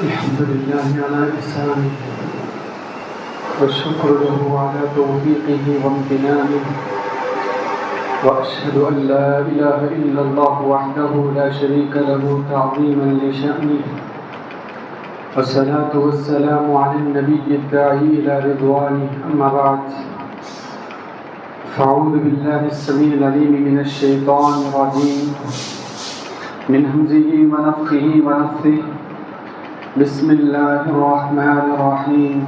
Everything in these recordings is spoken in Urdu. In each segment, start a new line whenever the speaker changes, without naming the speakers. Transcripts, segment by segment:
الحمد لله على إحسانه والشكر له على توفيقه وامتنانه وأشهد أن لا إله إلا الله وحده لا شريك له تعظيما لشأنه والصلاة والسلام على النبي الداعي إلى رضوانه أما بعد فأعوذ بالله السميع العليم من الشيطان الرجيم من همزه ونفخه ونفثه بسم الله الرحمن الرحيم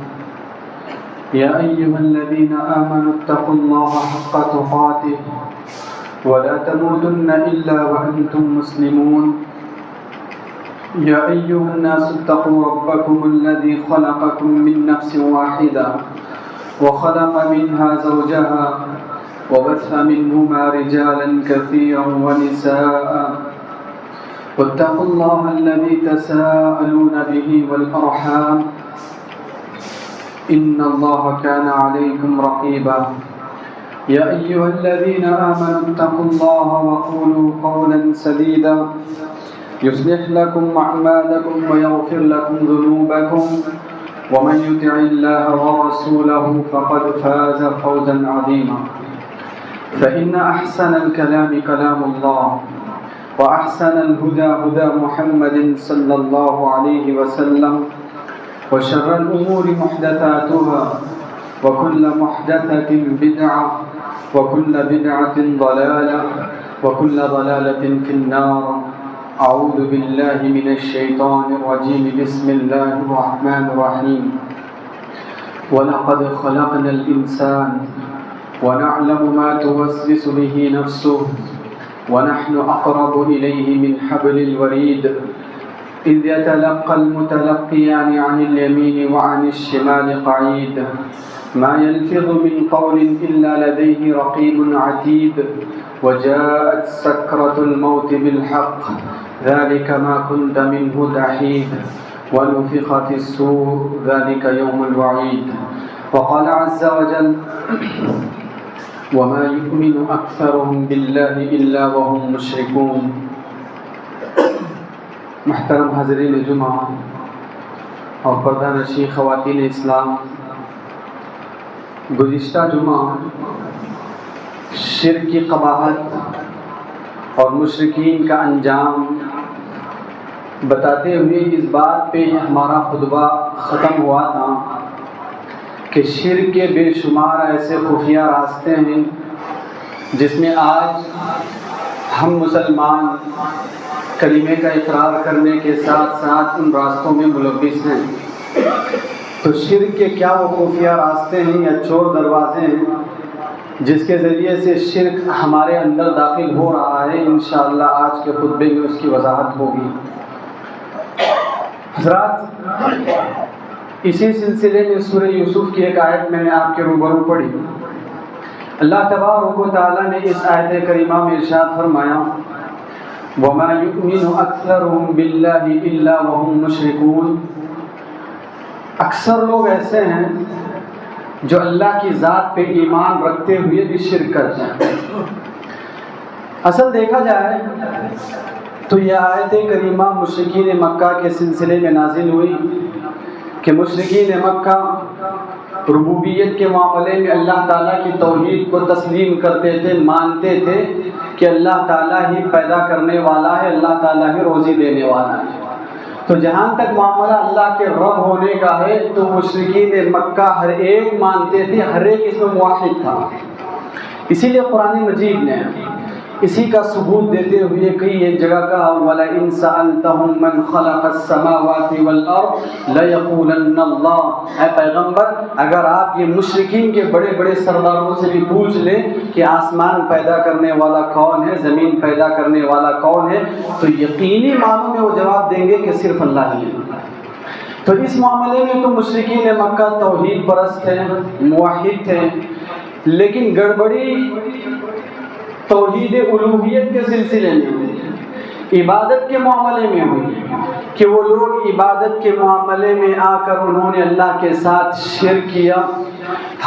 يا أيها الذين آمنوا اتقوا الله حق تقاته ولا تموتن إلا وأنتم مسلمون يا أيها الناس اتقوا ربكم الذي خلقكم من نفس واحدة وخلق منها زوجها وبث منهما رجالا كثيرا ونساء واتقوا الله الذي تساءلون به والأرحام إن الله كان عليكم رقيبا يا أيها الذين آمنوا اتقوا الله وقولوا قولا سديدا يصلح لكم أعمالكم ويغفر لكم ذنوبكم ومن يطع الله ورسوله فقد فاز فوزا عظيما فإن أحسن الكلام كلام الله وأحسن الهدى هدى محمد صلى الله عليه وسلم وشر الأمور محدثاتها وكل محدثة بدعة وكل بدعة ضلالة وكل ضلالة في النار أعوذ بالله من الشيطان الرجيم بسم الله الرحمن الرحيم ولقد خلقنا الإنسان ونعلم ما توسوس به نفسه ونحن أقرب إليه من حبل الوريد إذ يتلقى المتلقيان عن اليمين وعن الشمال قعيد ما يلفظ من قول إلا لديه رقيب عتيد وجاءت سكرة الموت بالحق ذلك ما كنت منه تحيد ونفخ في الصور ذلك يوم الوعيد وقال عز وجل وما يؤمن أكثرهم بالله إلا وهم مشركون محترم حاضرین جمعہ اور پردہ نشین خواتین اسلام، گزشتہ جمعہ شرک کی قباحت اور مشرکین کا انجام بتاتے ہوئے اس بات پہ ہمارا خطبہ ختم ہوا تھا کہ شرک کے بے شمار ایسے خفیہ راستے ہیں جس میں آج ہم مسلمان کلمے کا اقرار کرنے کے ساتھ ساتھ ان راستوں میں ملوث ہیں۔ تو شرک کے کیا وہ خفیہ راستے ہیں یا چور دروازے ہیں جس کے ذریعے سے شرک ہمارے اندر داخل ہو رہا ہے، انشاءاللہ آج کے خطبے میں اس کی وضاحت ہوگی۔ حضرات، اسی سلسلے میں سورہ یوسف کی ایک آیت میں نے آپ کے روبرو پڑھی۔ اللہ تبارک و تعالیٰ نے اس آیت کریمہ میں ارشاد فرمایا وَمَا يُؤْمِنُ أَكْثَرُهُمْ بِاللَّهِ إِلَّا وَهُمْ مُشْرِكُونَ۔ اکثر لوگ ایسے ہیں جو اللہ کی ذات پہ ایمان رکھتے ہوئے بھی شرک کرتے ہیں۔ اصل دیکھا جائے تو یہ آیت کریمہ مشرکین مکہ کے سلسلے میں نازل ہوئی کہ مشرکین مکہ ربوبیت کے معاملے میں اللہ تعالیٰ کی توحید کو تسلیم کرتے تھے، مانتے تھے کہ اللہ تعالیٰ ہی پیدا کرنے والا ہے، اللہ تعالیٰ ہی روزی دینے والا ہے۔ تو جہاں تک معاملہ اللہ کے رب ہونے کا ہے تو مشرکین مکہ ہر ایک مانتے تھے، ہر ایک اس میں موحد تھا۔ اسی لیے قرآن مجید نے اسی کا ثبوت دیتے ہوئے کئی ایک جگہ کہا وَلَئِن سَأَلْتَهُم مَّنْ خَلَقَ السَّمَاوَاتِ وَالْأَرْضَ لَيَقُولَنَّ اللَّهُ۔ اے پیغمبر، اگر آپ یہ مشرکین کے بڑے بڑے سرداروں سے بھی پوچھ لیں کہ آسمان پیدا کرنے والا کون ہے، زمین پیدا کرنے والا کون ہے، تو یقینی معنوں میں وہ جواب دیں گے کہ صرف اللہ ہی ہے۔ تو اس معاملے میں تو مشرکین مکہ توحید پرست تھے، موحد تھے، لیکن گڑبڑی توحید الوہیت کے سلسلے میں، عبادت کے معاملے میں ہوئی کہ وہ لوگ عبادت کے معاملے میں آ کر انہوں نے اللہ کے ساتھ شرک کیا۔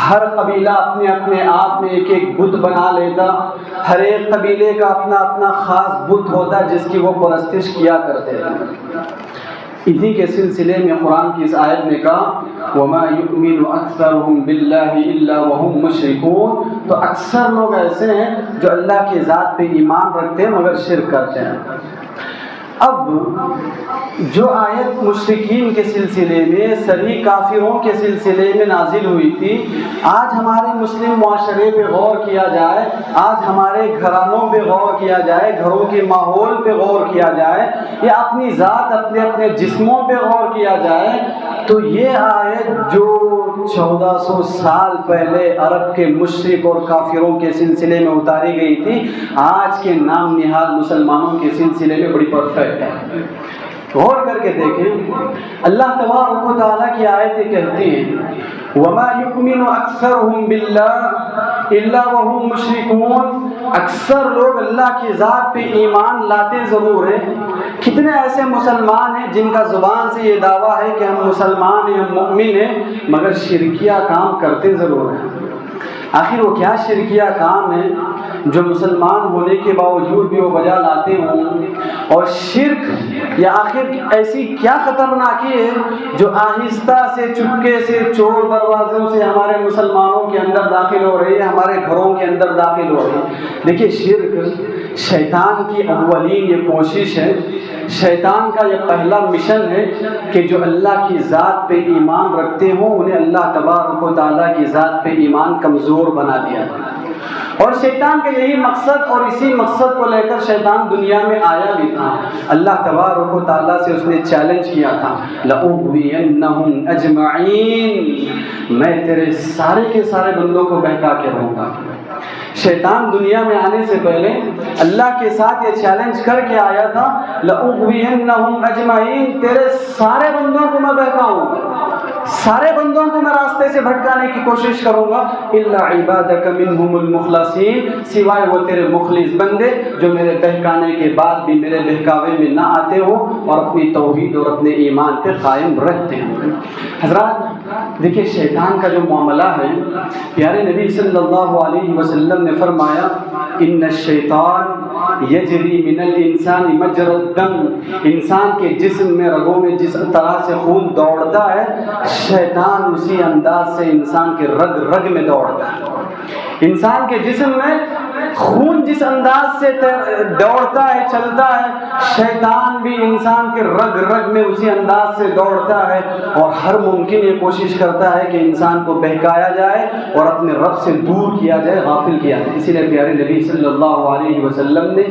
ہر قبیلہ اپنے اپنے آپ میں ایک ایک بت بنا لیتا، ہر ایک قبیلے کا اپنا اپنا خاص بت ہوتا جس کی وہ پرستش کیا کرتے تھے۔ اسی کے سلسلے میں قرآن کی اس آیت نے کہا وَمَا يُؤْمِنُ أَكْثَرُهُم بِاللَّهِ إِلَّا وَهُم مُشْرِكُونَ، تو اکثر لوگ ایسے ہیں جو اللہ کی ذات پہ ایمان رکھتے ہیں مگر شرک کرتے ہیں۔ اب جو آیت مشرکین کے سلسلے میں، صریح کافروں کے سلسلے میں نازل ہوئی تھی، آج ہمارے مسلم معاشرے پہ غور کیا جائے، آج ہمارے گھرانوں پہ غور کیا جائے، گھروں کے ماحول پہ غور کیا جائے، یا اپنی ذات اپنے جسموں پہ غور کیا جائے، تو یہ آیت جو 1400 سال پہلے عرب کے مشرک اور کافروں کے سلسلے میں اتاری گئی تھی، آج کے نام نہاد مسلمانوں کے سلسلے میں بڑی پرفیکٹ ہے۔ غور کر کے دیکھیں، اللہ تبارک و تعالیٰ کی آیتیں کہتی ہیں وَمَا يُؤْمِنُ أَكْثَرُهُم بِاللَّهِ إِلَّا وَهُم مُشْرِكُونَ، اکثر لوگ اللہ کی ذات پہ ایمان لاتے ضرور ہیں۔ کتنے ایسے مسلمان ہیں جن کا زبان سے یہ دعویٰ ہے کہ ہم مسلمان ہیں، ہم مؤمن ہیں، مگر شرکیہ کام کرتے ضرور ہیں۔ آخر وہ کیا شرکیہ کام ہے جو مسلمان ہونے کے باوجود بھی وہ بجا لاتے ہوں؟ اور شرک یا آخر ایسی کیا خطرناکی ہے جو آہستہ سے چپکے سے چور دروازوں سے ہمارے مسلمانوں کے اندر داخل ہو رہی ہے، ہمارے گھروں کے اندر داخل ہو رہی ہے؟ دیکھیے، شرک شیطان کی اولین یہ کوشش ہے، شیطان کا یہ پہلا مشن ہے کہ جو اللہ کی ذات پہ ایمان رکھتے ہوں انہیں اللہ تبارک و تعالیٰ کی ذات پہ ایمان کمزور بنا دیا۔ اور شیطان کا یہی مقصد، اور اسی مقصد کو لے کر شیطان دنیا میں آیا بھی تھا۔ اللہ تبارک و تعالیٰ سے اس نے چیلنج کیا تھا لَأُغْوِيَنَّهُمْ أَجْمَعِينَ، میں تیرے سارے کے سارے بندوں کو بہکا کے رہوں گا۔ شیطان دنیا میں آنے سے پہلے اللہ کے ساتھ یہ چیلنج کر کے آیا تھا لَأُغْوِيَنَّهُمْ أَجْمَعِينَ، تیرے سارے بندوں کو میں بہکاؤں گا، سارے بندوں کو میں راستے سے بھٹکانے کی کوشش کروں گا، إِلَّا عِبَادَكَ مِنْهُمُ الْمُخْلَصِينَ، سوائے وہ تیرے مخلص بندے جو میرے بہکانے کے بعد بھی میرے بہکاوے میں نہ آتے ہو اور اپنی توحید اور اپنے ایمان پہ قائم رہتے ہیں۔ حضرات دیکھیں، شیطان کا جو معاملہ ہے، پیارے نبی صلی اللہ علیہ وسلم نے فرمایا ان الشیطان یجری من الانسان مجرى الدم، انسان کے جسم میں رگوں میں جس طرح سے خون دوڑتا ہے، شیطان اسی انداز سے انسان کے رگ رگ میں دوڑتا ہے۔ انسان کے جسم میں خون جس انداز سے دوڑتا ہے، چلتا ہے، شیطان بھی انسان کے رگ رگ میں اسی انداز سے دوڑتا ہے، اور ہر ممکن یہ کوشش کرتا ہے کہ انسان کو بہکایا جائے اور اپنے رب سے دور کیا جائے، غافل کیا جائے۔ اسی لیے پیارے نبی صلی اللہ علیہ وسلم نے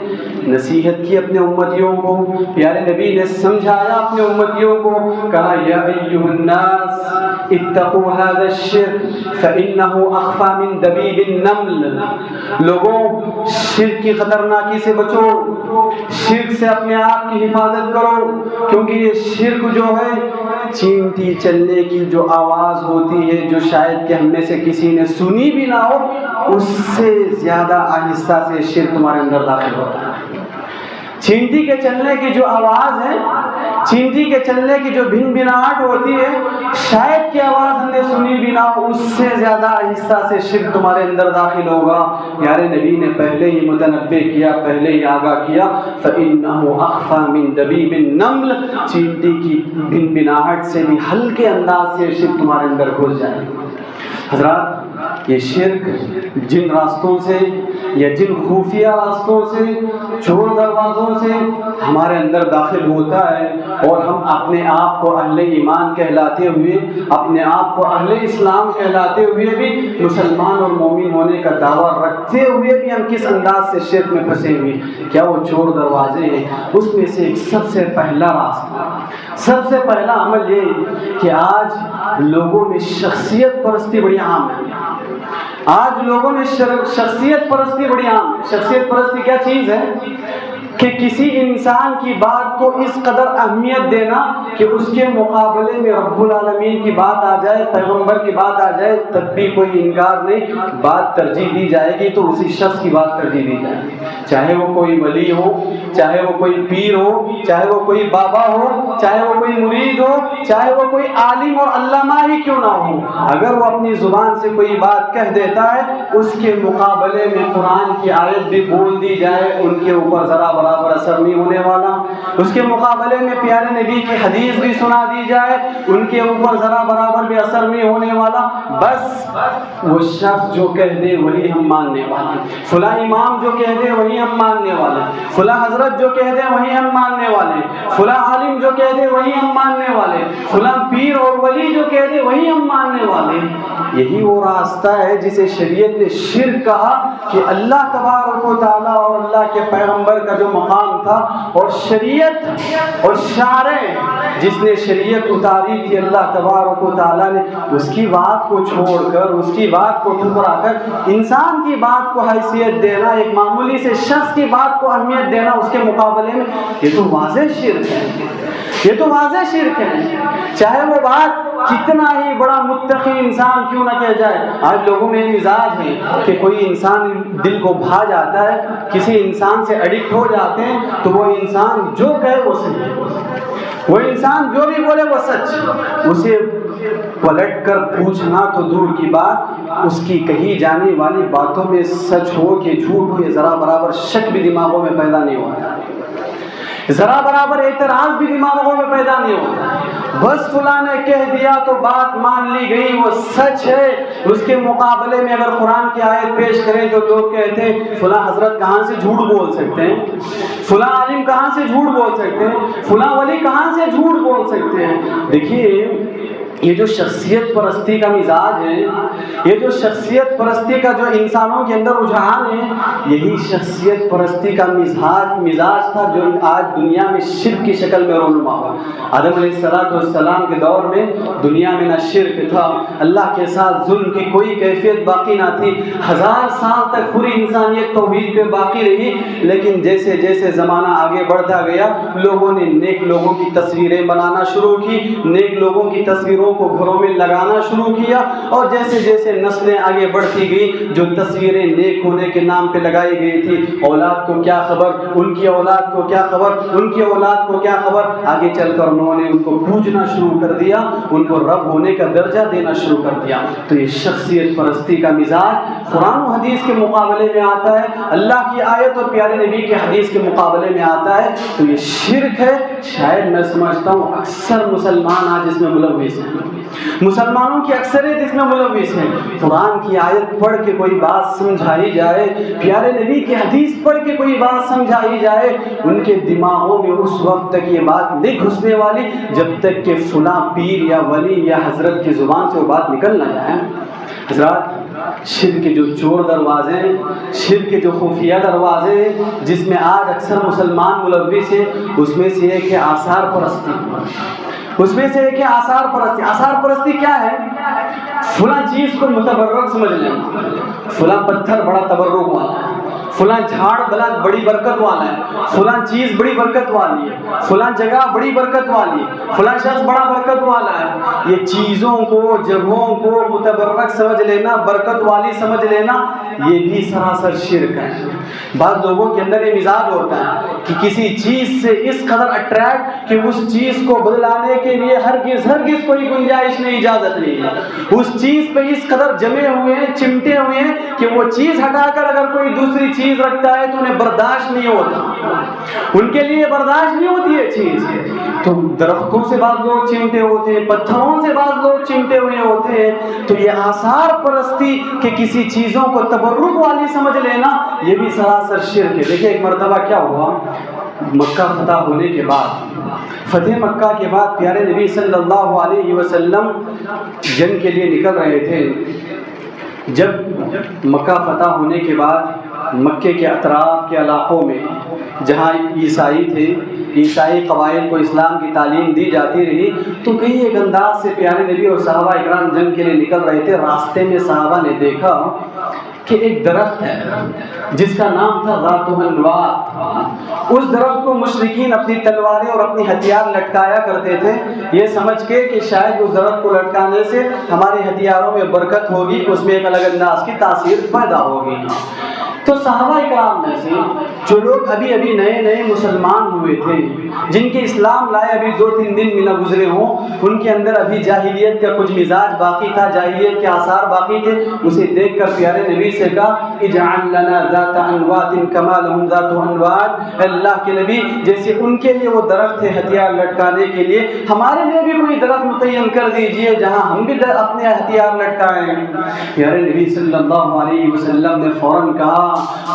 نصیحت کی اپنے امتیوں کو، پیارے نبی نے سمجھایا اپنے امتیوں کو، کہا یا ایھا الناس اتقوا ھذا الشرک فانہ اخفی من دبیب النمل، لوگوں شرک کی خطرناکی سے بچو، شرک سے اپنے آپ کی حفاظت کرو، کیونکہ یہ شرک جو ہے چینٹی چلنے کی جو آواز ہوتی ہے، جو شاید کہ ہم میں سے کسی نے سنی بھی نہ ہو، اس سے زیادہ آہستہ سے شرک تمہارے اندر داخل ہوتا ہے۔ چینٹی کے چلنے کی جو آواز ہے، چینٹی کے چلنے کی جو بھن بھناہٹ ہوتی ہے، شاید کہ آواز ہم نے سنی بھی نہ ہو، اس سے زیادہ آہستہ سے شرک تمہارے اندر داخل ہوگا۔ پیارے نبی نے پہلے ہی متنبہ کیا، پہلے ہی آگاہ کیا، فَإِنَّهُ أَخْفَى مِن دَبِيبِ النَّمْلِ، چینٹی کی بھن بھناہٹ سے بھی ہلکے انداز سے شرک تمہارے اندر گھس جائے۔ حضرات یہ شرک جن راستوں سے یا جن خفیہ راستوں سے، چور دروازوں سے ہمارے اندر داخل ہوتا ہے، اور ہم اپنے آپ کو اہل ایمان کہلاتے ہوئے، اپنے آپ کو اہل اسلام کہلاتے ہوئے بھی، مسلمان اور مومن ہونے کا دعویٰ رکھتے ہوئے بھی ہم کس انداز سے شرک میں پھنسے ہوئے، کیا وہ چور دروازے ہیں؟ اس میں سے ایک سب سے پہلا راستہ، سب سے پہلا عمل یہ کہ آج لوگوں میں شخصیت پرستی بڑی عام ہے۔ آج لوگوں میں شخصیت پرستی بڑی عام ہے۔ شخصیت پرستی کیا چیز ہے؟ کہ کسی انسان کی بات کو اس قدر اہمیت دینا کہ اس کے مقابلے میں رب العالمین کی بات آ جائے، پیغمبر کی بات آ جائے، تب بھی کوئی انکار نہیں، بات ترجیح دی جائے گی تو اسی شخص کی بات ترجیح دی جائے گی، چاہے وہ کوئی ولی ہو، چاہے وہ کوئی پیر ہو، چاہے وہ کوئی بابا ہو، چاہے وہ کوئی مرید ہو، چاہے وہ کوئی عالم اور علامہ ہی کیوں نہ ہو، اگر وہ اپنی زبان سے کوئی بات کہہ دے دیتا ہے اس کے مقابلے میں قرآن کی آیت بھی بول دی جائے ان کے اوپر ذرا برابر اثر نہیں ہونے والا. اس کے مقابلے میں پیارے نبی کی حدیث بھی سنا دی جائے ان کے اوپر ذرا برابر بھی اثر نہیں ہونے والا. بس وہ شخص جو کہہ دے وہی ہم ماننے والے, فلاں امام جو کہہ دے وہی ہم ماننے والے, فلاں حضرت جو کہہ دے وہی ہم ماننے والے, فلاں عالم جو کہہ دے وہی ہم ماننے والے, فلاں پیر اور ولی جو کہہ دے وہی ہم ماننے والے. یہی وہ راستہ ہے جسے شریعت نے شرک کہا کہ اللہ تبارک و تعالیٰ اور اللہ کے پیغمبر کا جو مقام تھا اور شریعت اور شارع جس نے شریعت اتاری تھی اللہ تبارک و تعالیٰ نے, اس کی بات کو چھوڑ کر, اس کی بات کو ٹھکرا کر انسان کی بات کو حیثیت دینا, ایک معمولی سے شخص کی بات کو اہمیت دینا اس کے مقابلے میں, یہ تو واضح شرک ہے, یہ تو واضح شرک ہے. چاہے وہ بات کتنا ہی بڑا متقی انسان کیوں نہ کہہ جائے. آج لوگوں میں مزاج ہے کہ کوئی انسان دل کو بھا جاتا ہے, کسی انسان سے ایڈکٹ ہو جاتے ہیں تو وہ انسان جو کہے وہ صحیح, وہ انسان جو بھی بولے وہ سچ. اسے پلٹ کر پوچھنا تو دور کی بات, اس کی کہی جانے والی باتوں میں سچ ہو کہ جھوٹ ہو یہ ذرا برابر شک بھی دماغوں میں پیدا نہیں ہوتا, ذرا برابر اعتراض بھی دماغوں میں پیدا نہیں ہوتا. بس فلاں نے کہہ دیا تو بات مان لی گئی, وہ سچ ہے. اس کے مقابلے میں اگر قرآن کی آیت پیش کریں تو لوگ کہتے ہیں فلاں حضرت کہاں سے جھوٹ بول سکتے ہیں, فلاں عالم کہاں سے جھوٹ بول سکتے ہیں, فلاں ولی کہاں سے جھوٹ بول سکتے ہیں. دیکھیے یہ جو شخصیت پرستی کا مزاج ہے, یہ جو شخصیت پرستی کا جو انسانوں کے اندر رجحان ہے, یہی شخصیت پرستی کا مزاج تھا جو آج دنیا میں شرک کی شکل میں رونما ہوا. آدم علیہ السلام کے دور میں دنیا میں نہ شرک تھا, اللہ کے ساتھ ظلم کی کوئی کیفیت باقی نہ تھی, 1000 سال تک پوری انسانیت توحید پہ باقی رہی. لیکن جیسے جیسے زمانہ آگے بڑھتا گیا لوگوں نے نیک لوگوں کی تصویریں بنانا شروع کی, نیک لوگوں کی تصویروں کو گھروں میں لگانا شروع کیا, اور جیسے جیسے نسلیں آگے بڑھتی گئی جو تصویریں نیک ہونے کے نام پہ لگائی گئی تھی, اولاد کو کیا خبر, ان کی اولاد کو کیا خبر, ان کی اولاد کو کیا خبر, آگے چل کر انہوں نے ان کو پوجنا شروع کر دیا, ان کو رب ہونے کا درجہ دینا شروع کر دیا. تو یہ شخصیت پرستی کا مزاج قرآن و حدیث کے مقابلے میں آتا ہے, اللہ کی آیت اور پیارے نبی کے حدیث کے مقابلے میں آتا ہے, تو یہ شرک ہے. شاید میں سمجھتا ہوں اکثر مسلمان آج اس میں ملوث ہیں, مسلمانوں کی اکثریت اس میں ملوث ہے. قرآن کی آیت پڑھ کے کوئی بات سمجھائی جائے, پیارے نبی کی حدیث پڑھ کے کوئی بات سمجھائی جائے, ان کے دماغوں میں اس وقت تک یہ بات نہیں گھسنے والی جب تک کہ فلاں پیر یا ولی یا حضرت کی زبان سے وہ بات نکل نہ جائے. حضرات, شرک کے جو چور دروازے ہیں, شرک کے جو خفیہ دروازے ہیں جس میں آج اکثر مسلمان ملوث ہیں, اس میں سے ایک ہے آثار پرستی. اس میں سے ایک ہے آثار پرستی. آثار پرستی کیا ہے؟ فلاں چیز کو متبرک سمجھ لیں, فلاں پتھر بڑا تبرک والا ہے, فلاں جھاڑ بڑی برکت والا ہے, فلاں چیز بڑی برکت والی ہے, فلاں جگہ بڑی برکت والی ہے, فلاں شخص بڑا برکت والا ہے. یہ چیزوں کو, جگہوں کو متبرک سمجھ لینا, برکت والی سمجھ لینا, یہ بھی سراسر شرک ہے. بعض لوگوں کے اندر یہ مزاج ہوتا ہے کہ کسی چیز سے اس قدر اٹریکٹ کہ اس چیز کو بدلانے کے لیے ہرگز کوئی گنجائش نہیں, اجازت نہیں ہے. اس چیز پہ اس قدر جمے ہوئے ہیں, چمٹے ہوئے ہیں کہ وہ چیز ہٹا کر اگر کوئی دوسری چیز رکھتا ہے تو انہیں برداشت نہیں ہوتا, ان کے لیے برداشت نہیں ہوتی ہے چیز. تو درختوں سے بعض لوگ چمٹے ہوتے ہیں, پتھروں سے بعض لوگ چمٹے ہوئے ہوتے ہیں. تو یہ آثار پرستی کہ کسی چیزوں کو تبرک والی سمجھ لینا, یہ بھی سراسر شرک ہے. دیکھیں ایک مرتبہ کیا ہوا, مکہ فتح ہونے کے بعد, فتح مکہ کے بعد پیارے نبی صلی اللہ علیہ وسلم جنگ کے لیے نکل رہے تھے. جب مکہ فتح ہونے کے بعد مکے کے اطراف کے علاقوں میں جہاں عیسائی تھے, عیسائی قبائل کو اسلام کی تعلیم دی جاتی رہی, تو کئی ایک انداز سے پیارے نبی اور صحابہ اکرام جنگ کے لیے نکل رہے تھے. راستے میں صحابہ نے دیکھا کہ ایک درخت ہے جس کا نام تھا ذات الانواط. اس درخت کو مشرکین اپنی تلواریں اور اپنی ہتھیار لٹکایا کرتے تھے, یہ سمجھ کے کہ شاید اس درخت کو لٹکانے سے ہمارے ہتھیاروں میں برکت ہوگی, اس میں ایک الگ انداز کی تاثیر پیدا ہوگی. تو صحابہ اکرام میں سے جو لوگ ابھی ابھی نئے نئے مسلمان ہوئے تھے، جن کے اسلام لائے ابھی 2-3 دن بھی نہ گزرے ہوں، ان کے اندر ابھی جاہلیت کا کچھ مزاج باقی تھا، جاہلیت کے آثار باقی تھے، اسے دیکھ کر پیارے نبی سے کہا اجعل لنا ذات انوات کما لهم ذات انوات، اللہ کے نبی جیسے ان کے لیے وہ درخت ہے ہتھیار لٹکانے کے لیے، ہمارے لیے بھی کوئی درخت متعین کر دیجئے جہاں ہم بھی اپنے ہتھیار لٹکائیں۔ پیارے نبی صلی اللہ علیہ وسلم نے فوراً کہا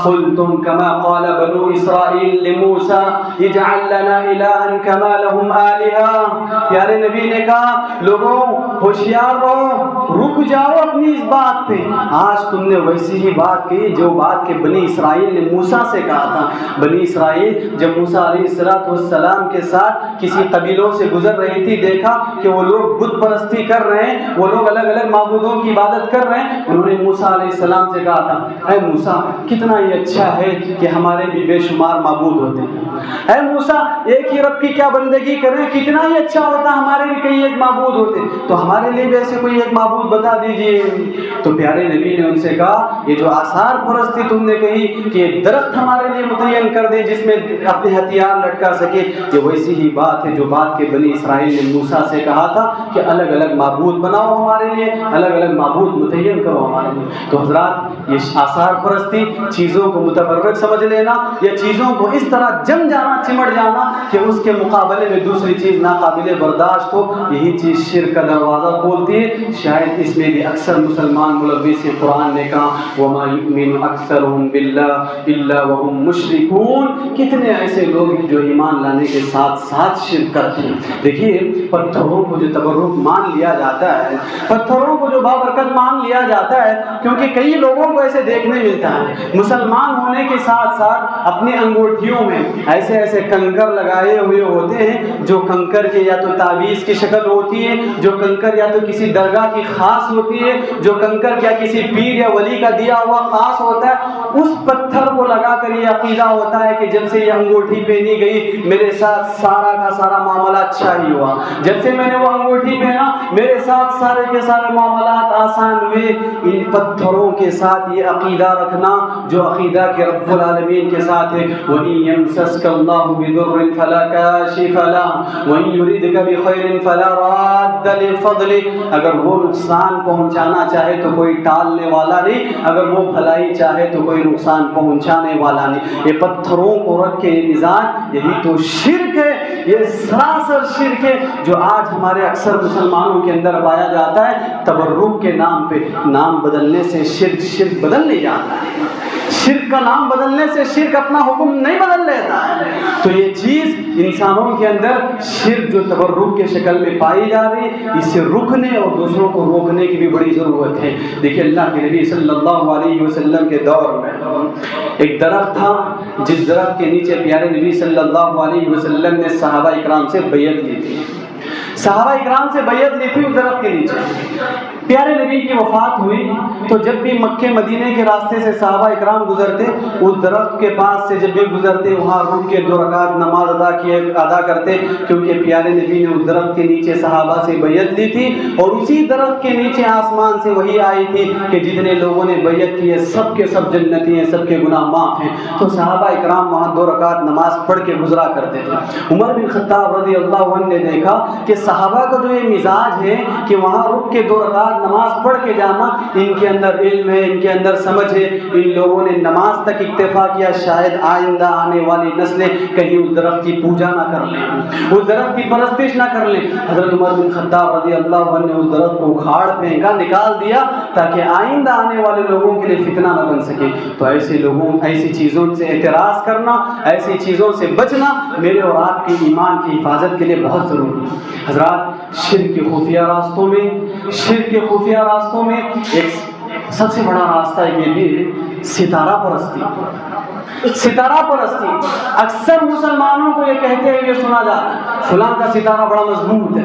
قلتم کما قال بنو اسرائیل لموسیٰ اجعل لنا الہا کما لهم آلہہ۔ پیارے نبی نے کہا لوگوں ہوشیار رہو، رک جاؤ اپنی اس بات پہ، آج تم نے ویسی ہی بات کی جو بات کہ بنی اسرائیل نے موسیٰ سے کہا تھا۔ بنی اسرائیل جب موسیٰ علیہ السلام کے ساتھ کسی قبیلوں سے گزر رہی تھی، دیکھا کہ وہ لوگ بت پرستی کر رہے ہیں، وہ لوگ الگ الگ معبودوں کی عبادت کر رہے ہیں، انہوں نے موسیٰ علیہ السلام سے کہا تھا اے موسیٰ کتنا ہی اچھا ہے کہ ہمارے بھی بے شمار معبود ہوتے ہیں، اے موسیٰ ایک ہی رب کی کیا بندگی کریں، کتنا ہی اچھا ہوتا ہمارے بھی کئی ایک معبود ہوتے، تو ہمارے لیے بھی ایسے کوئی ایک معبود بتا دیجئے۔ تو پیارے نبی نے ان سے کہا یہ جو آثار پرستی تم نے کہی کہ ایک درخت ہمارے لیے متعین کر دے جس میں اپنے ہتھیار لٹکا سکے، یہ ویسی ہی بات ہے جو بات کہ بنی اسرائیل نے موسیٰ سے کہا تھا کہ الگ الگ معبود بناؤ ہمارے لیے، الگ الگ معبود متعین کرو ہمارے لیے۔ تو حضرات یہ آثار پرستی، چیزوں کو متبرک سمجھ لینا یا چیزوں کو اس طرح جم جانا، چمٹ جانا کہ اس کے مقابلے میں دوسری چیز ناقابل برداشت ہو، یہی چیز شرک کا دروازہ کھولتی ہے۔ شاید اس میں بھی اکثر مسلمان ملوث قرآن نے کہا وَمَا يُؤْمِنُ أَكْثَرُهُمْ بِاللَّهِ إِلَّا وَهُمْ مُشْرِكُونَ، کتنے ایسے لوگ ہیں جو ایمان لانے کے ساتھ ساتھ شرک کرتے ہیں۔ دیکھیے پتھروں کو جو تبرک مان لیا جاتا ہے، پتھروں کو جو بابرکت مان لیا جاتا ہے، کیونکہ کئی لوگوں کو ایسے دیکھنے ملتا ہے مسلمان ہونے کے ساتھ ساتھ اپنی انگوٹھیوں میں ایسے ایسے کنکر لگائے ہوئے ہوتے ہیں جو کنکر کے یا تو تعویذ کی شکل ہوتی ہے، جو کنکر یا تو کسی درگاہ کی خاص ہوتی ہے، جو کنکر یا کسی پیر یا ولی کا دیا ہوا خاص ہوتا ہے، اس پتھر کو لگا کر یہ عقیدہ ہوتا ہے کہ جب سے یہ انگوٹھی پہنی گئی میرے ساتھ سارا کا سارا معاملہ اچھا ہی ہوا، جب سے میں نے وہ انگوٹھی پہنا میرے ساتھ سارے کے سارے معاملات آسان ہوئے۔ ان پتھروں کے ساتھ یہ عقیدہ رکھنا جو عقیدہ کے رب العالمین کے ساتھ ہے وَإِن يَمْسَسْكَ اللَّهُ بِضُرٍّ فَلَا كَاشِفَ لَهُ وَإِن يُرِدْكَ بِخَيْرٍ فَلَا رَادَّ لِفَضْلِهِ، اگر وہ نقصان پہنچانا چاہے تو کوئی ٹالنے والا نہیں، اگر وہ بھلائی چاہے تو کوئی نقصان پہنچانے والا نہیں۔ یہ پتھروں کو رکھ کے یہ مزاج، یہی تو شرک ہے، یہ سراسر شرک ہے جو آج ہمارے اکثر مسلمانوں کے اندر پایا جاتا ہے۔ تبرک کے نام پہ نام بدلنے سے شرک بدل نہیں جاتا ہے، شرک کا نام بدلنے سے شرک اپنا حکم نہیں بدل لیتا ہے۔ تو یہ چیز انسانوں کے اندر شرک جو تبرک کے شکل میں پائی جا رہی ہے، اس سے رکنے اور دوسروں کو روکنے کی بھی بڑی ضرورت ہے۔ دیکھیے اللہ کے نبی صلی اللہ علیہ وسلم کے دور میں ایک درخت تھا جس درخت کے نیچے پیارے نبی صلی اللہ علیہ وسلم نے صحابہ اکرام سے بیعت لی تھی، صحابہ اکرام سے بیعت لی تھی اس درخت کے نیچے۔ پیارے نبی کی وفات ہوئی تو جب بھی مکے مدینے کے راستے سے صحابہ اکرام گزرتے، اس درخت کے پاس سے جب بھی گزرتے وہاں رک کے 2 رکعت نماز ادا کرتے، کیونکہ پیارے نبی نے اس درخت کے نیچے صحابہ سے بیعت لی تھی، اور اسی درخت کے نیچے آسمان سے وحی آئی تھی کہ جتنے لوگوں نے بیعت کی ہے سب کے سب جنتی ہیں، سب کے گناہ معاف ہیں۔ تو صحابہ اکرام وہاں 2 رکعت نماز پڑھ کے گزرا کرتے تھے۔ عمر بن خطاب رضی اللہ عنہ نے دیکھا کہ صحابہ کا جو یہ مزاج ہے کہ وہاں رک کے 2 رکعت نماز پڑھ کے جانا، ان کے اندر علم ہے، ان کے اندر سمجھ ہے، ان لوگوں نے نماز تک اکتفا کیا، شاید آئندہ آنے والی نسلیں کہیں اس درخت کی پوجا نہ کر لیں، اس درخت کی پرستش نہ کر لیں۔ حضرت عمر بن خطاب رضی اللہ عنہ نے اس درخت کو اکھاڑ پھینکا، نکال دیا تاکہ آئندہ آنے والے لوگوں کے لیے فتنہ نہ بن سکے۔ تو ایسے لوگوں ایسی چیزوں سے اعتراض کرنا، ایسی چیزوں سے بچنا میرے اور آپ کے ایمان کی حفاظت کے لیے بہت ضروری ہے۔ حضرات شرک کے خفیہ راستوں میں ایک سب سے بڑا راستہ یہ بھی ہے ستارہ پرستی۔ ستارہ پرستی اکثر مسلمانوں کو یہ کہتے ہیں، یہ سنا جاتا ہے فلاں کا ستارہ بڑا مضبوط ہے،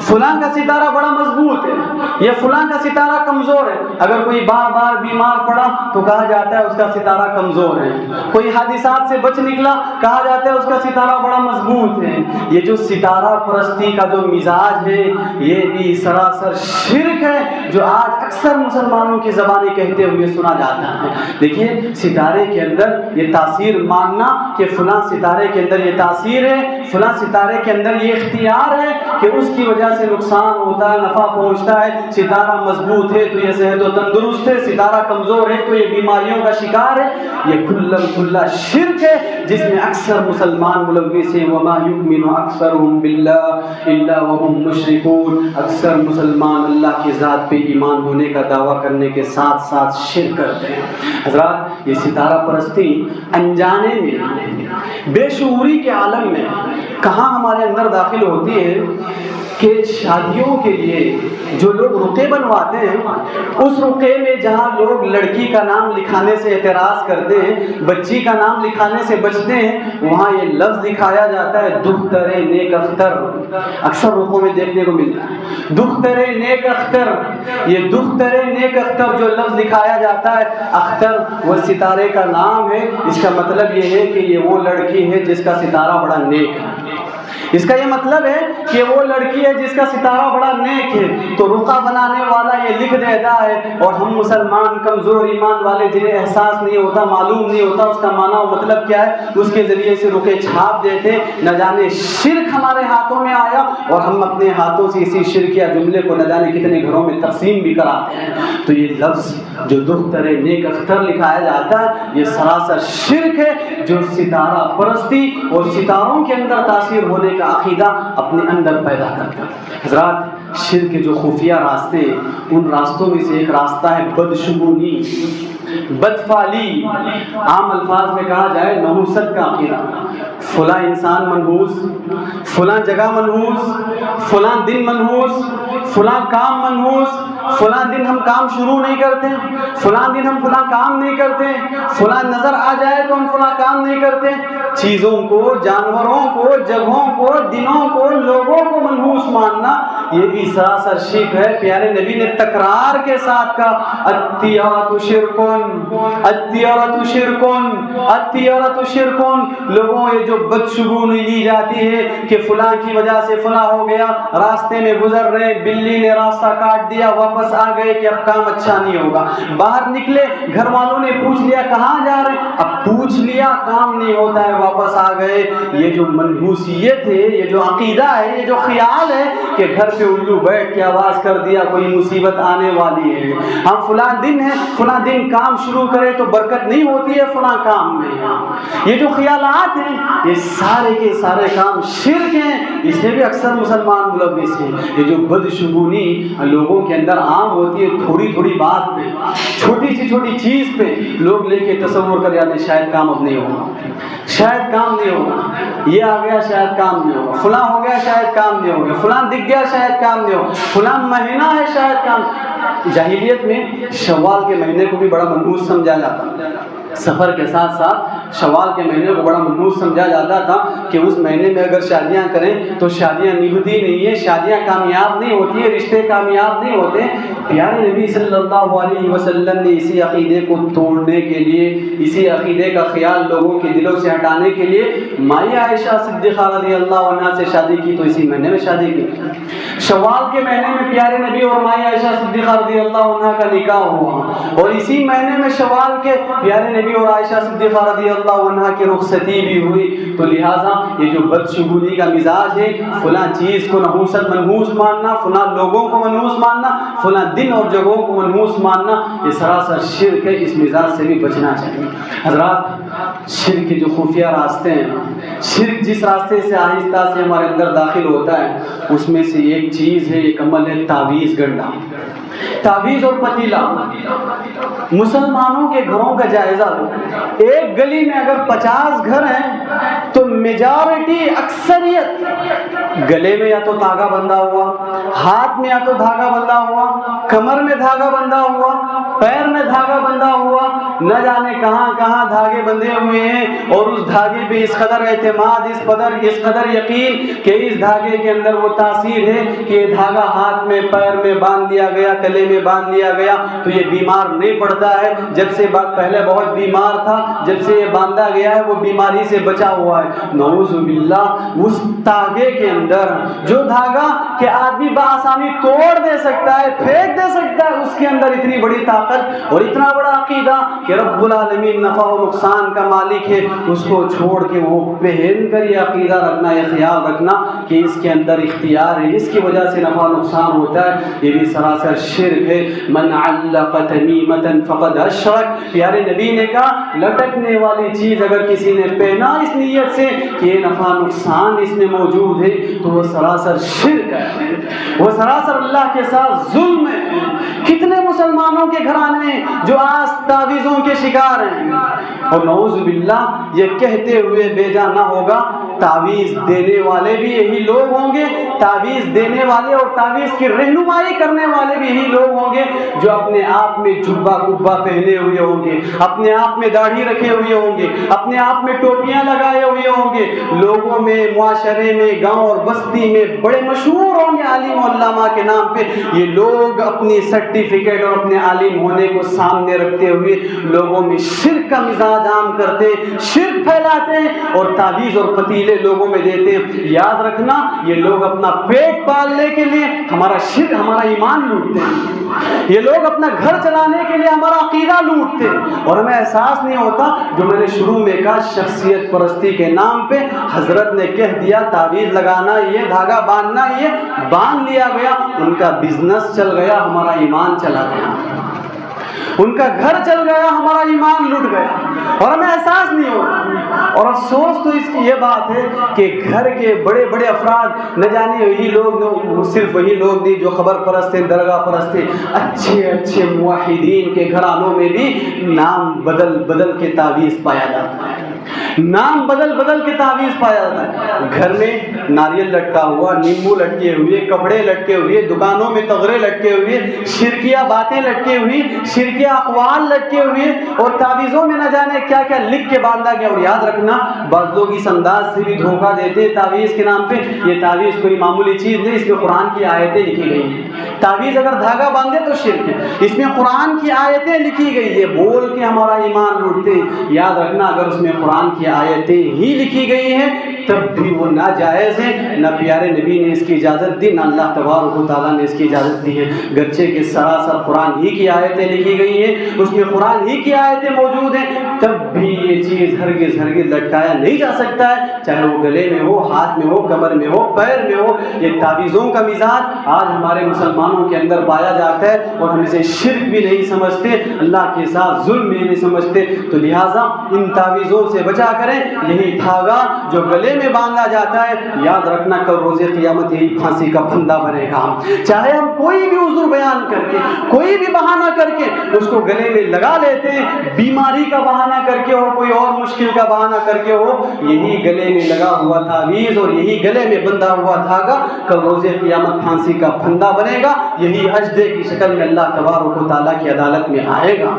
فلاں کا ستارہ بڑا مضبوط ہے، یہ فلاں کا ستارہ کمزور ہے۔ اگر کوئی بار بار بیمار پڑا تو کہا جاتا ہے اس کا ستارہ کمزور ہے، کوئی حادثات سے بچ نکلا کہا جاتا ہے اس کا ستارہ بڑا مضبوط ہے۔ یہ جو ستارہ پرستی کا جو مزاج ہے یہ بھی سراسر شرک ہے، جو آج اکثر مسلمانوں کی زبانیں کہتے ہوئے سنا جاتا ہے۔ دیکھیے ستارے کے اندر یہ تاثیر ماننا کہ فلاں ستارے کے اندر یہ تاثیر ہے، فلاں ستارے کے اندر یہ اختیار ہے کہ اس کی وجہ سے نقصان ہوتا ہے، نفع پہنچتا ہے، ستارہ مضبوط ہے تو یہ صحت و تندرست ہے، ستارہ کمزور ہے تو یہ بیماریوں کا شکار ہے، یہ کھلم کھلا شرک ہے جس میں اکثر مسلمان ملوث ہیں۔ وما یؤمن اکثرهم باللہ الا وهم مشرکون، اکثر مسلمان اللہ کی ذات پہ ایمان ہونے کا دعویٰ کرنے کے ساتھ ساتھ شرک کرتے ہیں۔ حضرات یہ ستارہ پرستی انجانے میں، بے شعوری کے عالم میں کہاں ہمارے اندر داخل ہوتی ہے کہ شادیوں کے لیے جو لوگ رقعے بنواتے ہیں اس رقعے میں جہاں لوگ لڑکی کا نام لکھانے سے اعتراض کرتے ہیں، بچی کا نام لکھانے سے بچتے ہیں، وہاں یہ لفظ لکھایا جاتا ہے دختر نیک اختر۔ اکثر رقعوں میں دیکھنے کو ملتا ہے دختر نیک اختر۔ یہ دختر نیک اختر جو لفظ لکھایا جاتا ہے، اختر وہ ستارے کا نام ہے، اس کا مطلب یہ ہے کہ یہ وہ لڑکی ہے جس کا ستارہ بڑا نیک ہے۔ اس کا یہ مطلب ہے کہ وہ لڑکی ہے جس کا ستارہ بڑا نیک ہے۔ تو رقعہ بنانے والا یہ لکھ دیتا ہے اور ہم مسلمان کمزور ایمان والے جنہیں احساس نہیں ہوتا، معلوم نہیں ہوتا اس کا معنی و مطلب کیا ہے، اس کے ذریعے سے رقعے چھاپ دیتے۔ نہ جانے شرک ہمارے ہاتھوں میں آیا اور ہم اپنے ہاتھوں سے اسی شرک یا جملے کو نہ جانے کتنے گھروں میں تقسیم بھی کراتے ہیں۔ تو یہ لفظ جو دختر نیک اختر لکھایا جاتا ہے یہ سراسر شرک ہے جو ستارہ پرستی اور ستاروں کے اندر تاثیر ہونے کا عقیدہ اپنے اندر پیدا کرتا ہے۔ حضرات شرک کے جو خفیہ راستے ہیں ان راستوں میں سے ایک راستہ ہے بدشگونی، بدفعلی، عام الفاظ میں کہا جائے نحوست کا عقیدہ۔ فلاں انسان منحوس، فلاں جگہ منحوس، فلاں دن منحوس، فلاں کام منحوس، فلاں دن ہم کام شروع نہیں کرتے، فلاں دن ہم فلاں کام نہیں کرتے، فلاں نظر آ جائے تو ہم فلاں کام نہیں کرتے۔ چیزوں کو، جانوروں کو، جگہوں کو، دنوں کو، لوگوں کو منحوس ماننا یہ بھی سراسر شرک ہے۔ پیارے نبی نے تکرار کے ساتھ کہا الطیرۃ شرکن، الطیرۃ شرکن، الطیرۃ شرکن۔ لوگوں یہ جو بدشگونی لی جاتی ہے کہ فلاں کی وجہ سے فلاں ہو گیا، راستے میں گزر رہے بلی نے راستہ کاٹ دیا، واپس آ گئے کہ اب کام اچھا نہیں ہوگا، باہر نکلے گھر والوں نے پوچھ لیا کہاں جا رہے ہیں، اب پوچھ لیا کام نہیں ہوتا ہے واپس آ گئے۔ یہ جو منحوسیت ہے، یہ جو عقیدہ ہے، یہ جو خیال ہے کہ گھر پہ الو بیٹھ کے آواز کر دیا کوئی مصیبت آنے والی ہے، ہم فلاں دن ہے فلاں دن کام شروع کرے تو برکت نہیں ہوتی ہے فلاں کام میں، یہ جو خیالات ہیں یہ سارے کے سارے کام شرک ہیں، اس میں بھی اکثر مسلمان ملوث ہیں۔ یہ جو بدشگونی لوگوں کے اندر عام ہوتی ہے، تھوڑی تھوڑی بات پہ، چھوٹی سی چھوٹی چیز پہ لوگ لے کے تصور کر جاتے ہیں شاید کام اب نہیں ہوگا، شاید کام نہیں ہوگا، یہ آ گیا شاید کام نہیں ہوگا، فلاں ہو گیا شاید کام نہیں ہوگا، فلاں دکھ گیا شاید کام نہیں ہوگا، فلاں مہینہ ہے شاید کام۔ جاہلیت میں شوال کے مہینے کو بھی بڑا منحوس سمجھا جاتا، سفر کے ساتھ ساتھ شوال کے مہینے کو بڑا منحوس سمجھا جاتا تھا کہ اس مہینے میں اگر شادیاں کریں تو شادیاں نبھتی نہیں ہیں، شادیاں کامیاب نہیں ہوتی ہیں، رشتے کامیاب نہیں ہوتے۔ پیارے نبی صلی اللہ علیہ وسلم نے اسی عقیدے کو توڑنے کے لیے، اسی عقیدے کا خیال لوگوں کے دلوں سے ہٹانے کے لیے مائی عائشہ صدیقہ رضی اللہ عنہا سے شادی کی، تو اسی مہینے میں شادی کی۔ شوال کے مہینے میں پیارے نبی اور مائی عائشہ صدیقہ رضی اللہ عنہا کا نکاح ہوا، اور اسی مہینے میں شوال کے پیارے نبی اور عائشہ صدیقہ رضی اللہ عنہا کی رخصتی بھی ہوئی۔ تو لہٰذا یہ جو بدشگونی کا مزاج ہے، فلاں چیز کو نحوست منحوس ماننا، فلاں لوگوں کو منحوس ماننا، فلاں دن اور جگہوں کو منحوس ماننا، یہ سراسر شرک ہے، اس مزاج سے بھی بچنا چاہیے۔ حضرات شرک کے جو خفیہ راستے ہیں، شرک جس راستے سے آہستہ سے ہمارے اندر داخل ہوتا ہے اس میں سے ایک چیز ہے، ایک عمل ہے تعویذ گننا، تعویذ اور پتیلا۔ مسلمانوں کے گھروں کا جائزہ لو، ایک گلی میں اگر 50 گھر ہیں تو میجارٹی اکثریت گلے میں یا تو دھاگا بندھا ہوا، ہاتھ میں یا تو دھاگا بندھا ہوا، کمر میں دھاگا بندھا ہوا، پیر میں دھاگا بندھا ہوا، نہ جانے کہاں کہاں دھاگے بندھے ہوئے ہیں، اور اس دھاگے پہ اس قدر اعتماد، اس قدر یقین کہ اس دھاگے کے اندر وہ تاثیر ہے کہ یہ دھاگا ہاتھ میں، پیر میں باندھ لیا گیا، گلے میں باندھ لیا گیا تو یہ بیمار نہیں پڑتا ہے، جب سے پہلے بہت بیمار تھا، جب سے یہ باندھا گیا ہے وہ بیماری سے بچا ہوا ہے۔ نعوذ باللہ، اس دھاگے کے اندر جو دھاگا کہ آدمی بآسانی توڑ دے سکتا ہے، پھینک دے سکتا ہے، اس کے اندر اتنی بڑی طاقت اور اتنا بڑا عقیدہ کہ رب العالمین نفع و نقصان کا مالک ہے، اس کو چھوڑ کے وہ پہن کر یہ عقیدہ رکھنا، یہ خیال رکھنا کہ اس کے اندر اختیار ہے، اس کی وجہ سے نفع و نقصان ہوتا ہے، یہ بھی سراسر شرک ہے۔ من علق تمیمۃ فقد اشرک، پیارے نبی نے کہا لٹکنے والی چیز اگر کسی نے پہنا اس نیت سے کہ یہ نفع نقصان اس میں موجود ہے تو وہ سراسر شرک ہے، وہ سراسر اللہ کے ساتھ ظلم ہے۔ کتنے مسلمانوں کے گھرانے ہیں جو آج تعویذوں کے شکار ہیں، اور نعوذ باللہ یہ کہتے ہوئے بیجا نہ ہوگا تعویذ دینے والے بھی یہی لوگ ہوں گے، تعویذ دینے والے اور تعویذ کی رہنمائی کرنے والے بھی یہی لوگ ہوں گے جو اپنے آپ میں جبہ کبا پہنے ہوئے ہوں گے، اپنے آپ میں داڑھی رکھے ہوئے ہوں گے، اپنے آپ میں ٹوپیاں لگائے ہوئے ہوں گے، لوگوں میں، معاشرے میں، گاؤں اور بستی میں بڑے مشہور ہوں گے عالم و علامہ کے نام پہ۔ یہ لوگ اپنی سرٹیفکیٹ اور اپنے عالم ہونے کو سامنے رکھتے ہوئے لوگوں میں شرک کا مزاج عام کرتے، شرک پھیلاتے ہیں اور تعویذ اور پتیلے لوگوں میں دیتے ہیں۔ یاد رکھنا یہ لوگ اپنا پیٹ پالنے کے لیے ہمارا شرک، ہمارا ایمان لوٹتے ہیں، یہ لوگ اپنا گھر چلانے کے لیے ہمارا عقیدہ لوٹتے ہیں، اور ہمیں احساس نہیں ہوتا۔ جو میں نے شروع میں کہا شخصیت پرستی کے نام پہ حضرت نے کہہ دیا تعویذ لگانا یہ، دھاگا باندھنا یہ، باندھ لیا گیا، ان کا بزنس چل گیا، ہمارا ایمان چلا گیا، ان کا گھر چل گیا، ہمارا ایمان لٹ گیا، اور ہمیں احساس نہیں ہوتا۔ اور افسوس تو اس کی یہ بات ہے کہ گھر کے بڑے بڑے افراد نہ جانے وہی لوگ، صرف وہی لوگ نہیں جو خبر پرست ہیں، درگاہ پرست ہیں، اچھے اچھے موحدین کے گھرانوں میں بھی نام بدل بدل کے تعویذ پایا جاتا ہے، نام بدل بدل کے تعویذ پایا جاتا ہے۔ گھر میں ناریل لٹکا ہوا، نیمبو لٹکے ہوئے، کپڑے لٹکے ہوئے، دکانوں میں تغرے لٹکے ہوئے، شرکیہ باتیں لٹکے ہوئی، شرکیہ اقوال لٹکے ہوئے، اور تعویذوں میں نہ جانے کیا کیا لکھ کے باندھا گیا۔ اور یاد رکھنا بعض لوگ اس انداز سے بھی دھوکہ دیتے ہیں تعویذ کے نام پہ، یہ تعویذ کوئی معمولی چیز نہیں، اس میں قرآن کی آیتیں لکھی گئی ہیں۔ تعویذ اگر دھاگا باندھے تو شرک ہے، اس میں قرآن کی آیتیں لکھی گئی ہے، بول کے ہمارا ایمان لوٹتے ہیں۔ یاد رکھنا اگر اس میں قرآن کی آیتیں ہی لکھی گئی ہیں تب بھی وہ ناجائز ہیں، نہ پیارے نبی نے اس کی اجازت دی، نہ اللہ تبارک و تعالیٰ نے اس کی اجازت دی ہے۔ گرچہ کہ سراسر قرآن ہی کی آیتیں لکھی گئی ہیں، اس میں قرآن ہی کی آیتیں موجود ہیں، تب بھی یہ چیز ہرگز ہرگز لٹکایا نہیں جا سکتا ہے، چاہے وہ گلے میں ہو، ہاتھ میں ہو، کمر میں ہو، پیر میں ہو۔ یہ تعویذوں کا مزاج آج ہمارے مسلمانوں کے اندر پایا جاتا ہے، اور ہم اسے شرک بھی نہیں سمجھتے، اللہ کے ساتھ ظلم بھی نہیں سمجھتے۔ تو لہٰذا ان تعویذوں سے بچا کریں۔ یہی دھاگا جو گلے میں باندھا جاتا ہے، یاد رکھنا کل روز قیامت یہی پھانسی کا پھندا بنے گا۔ چاہے ہم کوئی بھی عذر بیان کر کے، کوئی بھی بہانہ کر کے اس کو گلے میں لگا لیتے ہیں، بیماری کا بہانہ کر کے ہو، کوئی اور مشکل کا بہانہ کر کے ہو، یہی گلے میں لگا ہوا تعویذ اور یہی گلے میں بندھا ہوا دھاگا کل روز قیامت پھانسی کا پھندا بنے گا، یہی اجدے کی شکل میں اللہ تبارک و تعالیٰ کی عدالت میں آئے گا۔